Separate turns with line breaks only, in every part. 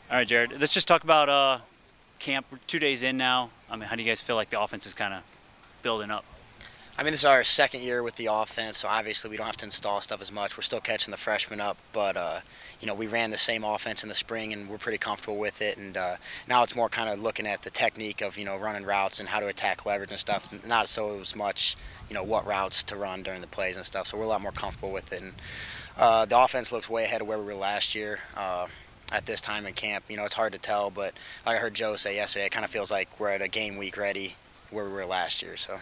All right, Jared. Let's just talk about camp. We're 2 days in now. I mean, how do you guys feel like the offense is kind of building up?
I mean, this is our second year with the offense, so obviously we don't have to install stuff as much. We're still catching the freshmen up, but we ran the same offense in the spring, and we're pretty comfortable with it. And now it's more kind of looking at the technique of running routes and how to attack leverage and stuff. Not so as much what routes to run during the plays and stuff. So we're a lot more comfortable with it. And the offense looks way ahead of where we were last year. At this time in camp, it's hard to tell, but like I heard Joe say yesterday, it kind of feels like we're at a game week ready where we were last year. So.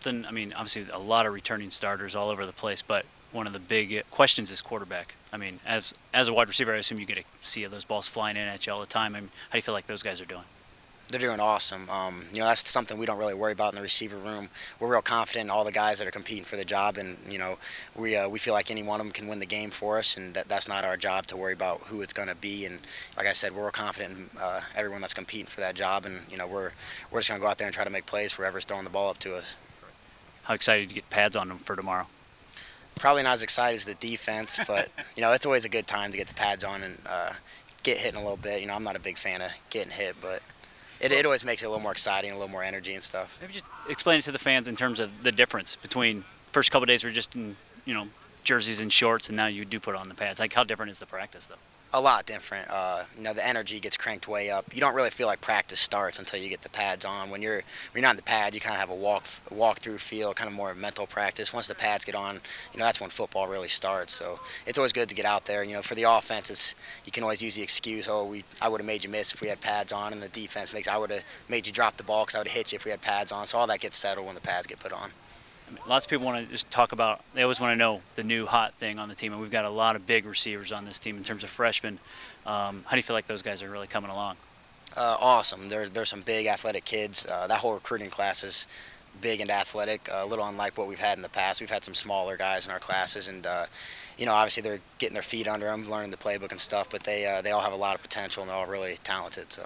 I mean, obviously a lot of returning starters all over the place, but one of the big questions is quarterback. I mean, as a wide receiver, I assume you get to see those balls flying in at you all the time. I mean, how do you feel like those guys are doing?
They're doing awesome. That's something we don't really worry about in the receiver room. We're real confident in all the guys that are competing for the job, and we feel like any one of them can win the game for us, and that's not our job to worry about who it's going to be. And like I said, we're real confident in everyone that's competing for that job, and we're just going to go out there and try to make plays for whoever's throwing the ball up to us.
How excited to get pads on them for tomorrow?
Probably not as excited as the defense, but it's always a good time to get the pads on and get hit in a little bit. I'm not a big fan of getting hit, but it always makes it a little more exciting, a little more energy and stuff.
Maybe just explain it to the fans in terms of the difference between first couple of days we're just in jerseys and shorts, and now you do put on the pads. Like, how different is the practice though?
A lot different. The energy gets cranked way up. You don't really feel like practice starts until you get the pads on. When you're not in the pad, you kind of have a walk through feel, kind of more mental practice. Once the pads get on, that's when football really starts. So it's always good to get out there. For the offense, you can always use the excuse, I would have made you miss if we had pads on, and the defense I would have made you drop the ball because I would have hit you if we had pads on. So all that gets settled when the pads get put on.
I mean, lots of people want to just talk about, they always want to know the new hot thing on the team, and we've got a lot of big receivers on this team in terms of freshmen. How do you feel like those guys are really coming along?
Awesome. There's some big athletic kids. That whole recruiting class is big and athletic, a little unlike what we've had in the past. We've had some smaller guys in our classes, and obviously they're getting their feet under them, learning the playbook and stuff. But they all have a lot of potential, and they're all really talented. So.